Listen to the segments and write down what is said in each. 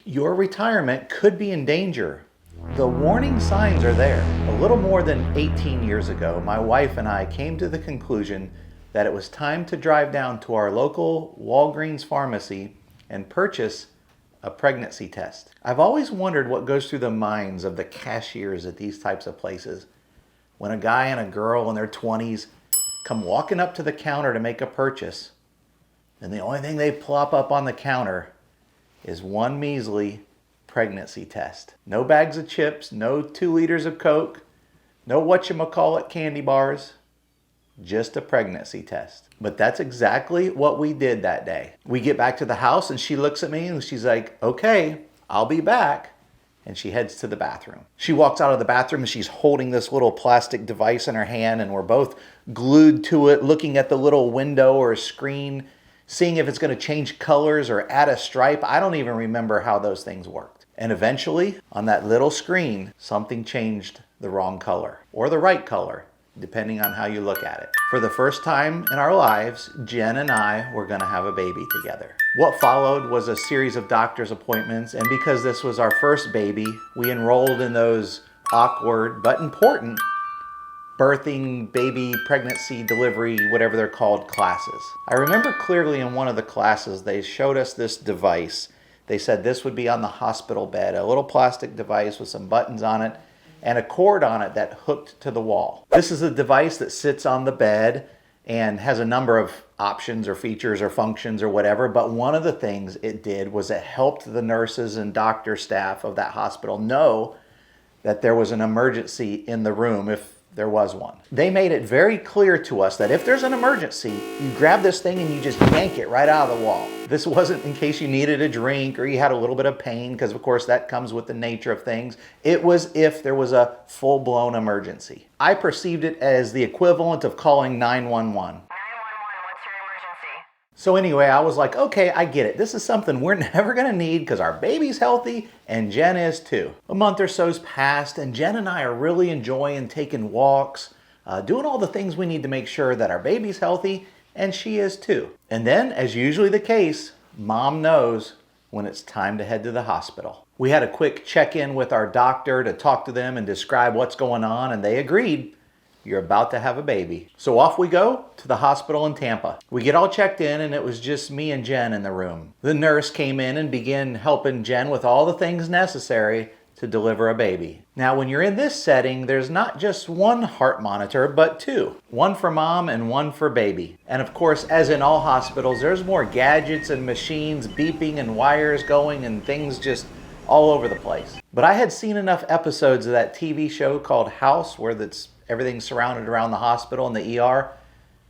Your retirement could be in danger. The warning signs are there. A little more than 18 years ago, my wife and I came to the conclusion that it was time to drive down to our local Walgreens pharmacy and purchase a pregnancy test. I've always wondered what goes through the minds of the cashiers at these types of places when a guy and a girl in their 20s come walking up to the counter to make a purchase, and the only thing they plop up on the counter is one measly pregnancy test. No bags of chips, no 2 liters of Coke, no whatchamacallit candy bars, just a pregnancy test. But that's exactly what we did that day. We get back to the house and she looks at me and she's like, okay, I'll be back. And she heads to the bathroom. She walks out of the bathroom and she's holding this little plastic device in her hand, and we're both glued to it, looking at the little window or screen, seeing if it's going to change colors or add a stripe. I don't even remember how those things worked. And eventually, on that little screen, something changed the wrong color or the right color, depending on how you look at it. For the first time in our lives, Jen and I were going to have a baby together. What followed was a series of doctor's appointments, and because this was our first baby, we enrolled in those awkward but important birthing, baby, pregnancy, delivery, whatever they're called, classes. I remember clearly in one of the classes, they showed us this device. They said this would be on the hospital bed, a little plastic device with some buttons on it and a cord on it that hooked to the wall. This is a device that sits on the bed and has a number of options or features or functions or whatever, but one of the things it did was it helped the nurses and doctor staff of that hospital know that there was an emergency in the room if there was one. They made it very clear to us that if there's an emergency, you grab this thing and you just yank it right out of the wall. This wasn't in case you needed a drink or you had a little bit of pain, because of course that comes with the nature of things. It was if there was a full-blown emergency. I perceived it as the equivalent of calling 911. So anyway, I was like, okay, I get it. This is something we're never gonna need because our baby's healthy and Jen is too. A month or so's passed and Jen and I are really enjoying taking walks, doing all the things we need to make sure that our baby's healthy, and she is too. And then, as usually the case, mom knows when it's time to head to the hospital. We had a quick check-in with our doctor to talk to them and describe what's going on, and they agreed. You're about to have a baby. So off we go to the hospital in Tampa. We get all checked in and it was just me and Jen in the room. The nurse came in and began helping Jen with all the things necessary to deliver a baby. Now, when you're in this setting, there's not just one heart monitor, but two. One for mom and one for baby. And of course, as in all hospitals, there's more gadgets and machines beeping and wires going and things just all over the place. But I had seen enough episodes of that TV show called House, where everything's surrounded around the hospital and the ER.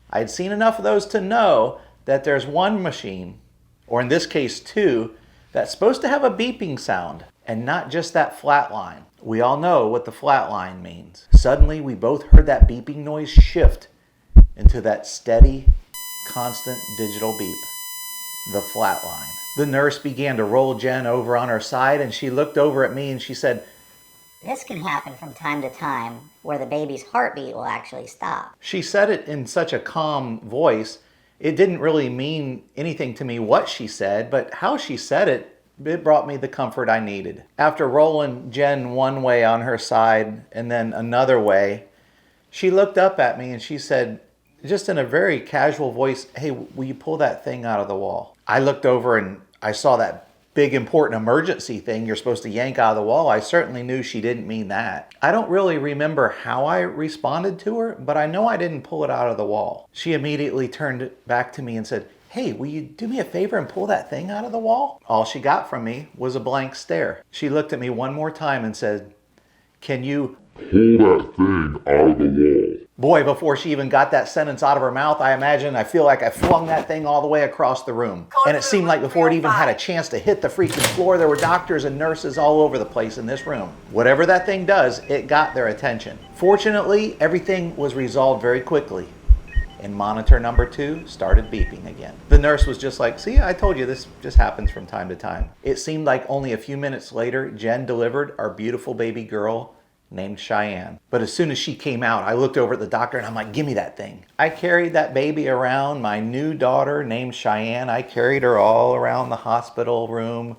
I had seen enough of those to know that there's one machine, or in this case two, that's supposed to have a beeping sound and not just that flat line. We all know what the flat line means. Suddenly we both heard that beeping noise shift into that steady, constant digital beep, the flat line. The nurse began to roll Jen over on her side and she looked over at me and she said, "This can happen from time to time where the baby's heartbeat will actually stop." She said it in such a calm voice. It didn't really mean anything to me what she said, but how she said it, it brought me the comfort I needed. After rolling Jen one way on her side and then another way, she looked up at me and she said, just in a very casual voice, "Hey, will you pull that thing out of the wall?" I looked over and I saw that big important emergency thing you're supposed to yank out of the wall. I certainly knew she didn't mean that. I don't really remember how I responded to her, but I know I didn't pull it out of the wall. She immediately turned it back to me and said, "Hey, will you do me a favor and pull that thing out of the wall?" All she got from me was a blank stare. She looked at me one more time and said, "Can you pull that thing out of the wall?" Boy, before she even got that sentence out of her mouth, I feel like I flung that thing all the way across the room. And it seemed like before it even had a chance to hit the freaking floor, there were doctors and nurses all over the place in this room. Whatever that thing does, it got their attention. Fortunately, everything was resolved very quickly, and monitor number 2 started beeping again. The nurse was just like, "See, I told you this just happens from time to time." It seemed like only a few minutes later, Jen delivered our beautiful baby girl named Cheyenne. But as soon as she came out, I looked over at the doctor and I'm like, "Give me that thing." I carried that baby around, my new daughter named Cheyenne. I carried her all around the hospital room,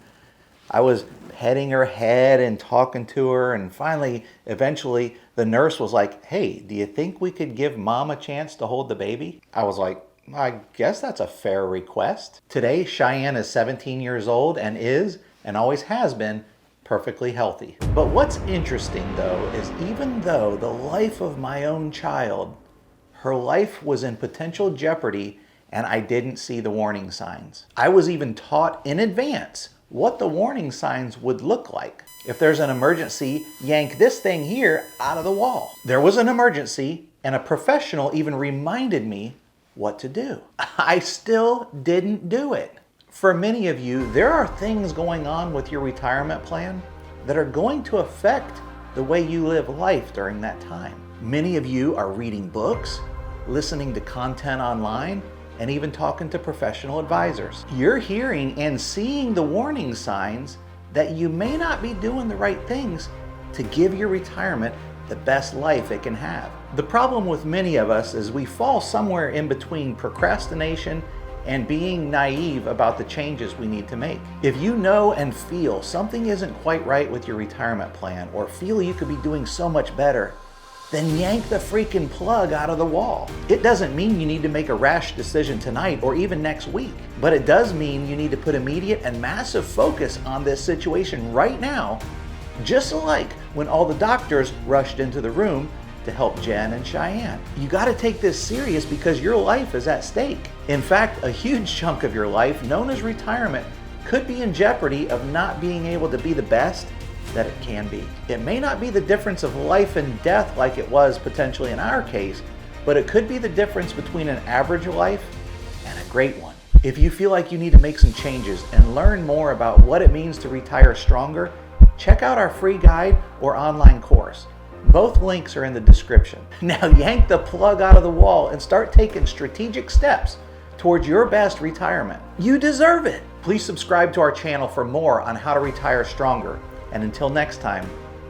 I was petting her head and talking to her, and finally, eventually, the nurse was like, "Hey, do you think we could give mom a chance to hold the baby?" I was like, "I guess that's a fair request." Today, Cheyenne is 17 years old and is, and always has been, perfectly healthy. But what's interesting though is even though the life of my own child, her life was in potential jeopardy and I didn't see the warning signs. I was even taught in advance what the warning signs would look like. If there's an emergency, yank this thing here out of the wall. There was an emergency and a professional even reminded me what to do. I still didn't do it. For many of you, there are things going on with your retirement plan that are going to affect the way you live life during that time. Many of you are reading books, listening to content online, and even talking to professional advisors. You're hearing and seeing the warning signs that you may not be doing the right things to give your retirement the best life it can have. The problem with many of us is we fall somewhere in between procrastination and being naive about the changes we need to make. If you know and feel something isn't quite right with your retirement plan, or feel you could be doing so much better, then yank the freaking plug out of the wall. It doesn't mean you need to make a rash decision tonight or even next week, but it does mean you need to put immediate and massive focus on this situation right now, just like when all the doctors rushed into the room to help Jen and Cheyenne. You gotta take this serious because your life is at stake. In fact, a huge chunk of your life, known as retirement, could be in jeopardy of not being able to be the best that it can be. It may not be the difference of life and death like it was potentially in our case, but it could be the difference between an average life and a great one. If you feel like you need to make some changes and learn more about what it means to retire stronger, check out our free guide or online course. Both links are in the description. Now yank the plug out of the wall and start taking strategic steps towards your best retirement. You deserve it. Please subscribe to our channel for more on how to retire stronger. And until next time,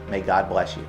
may God bless you.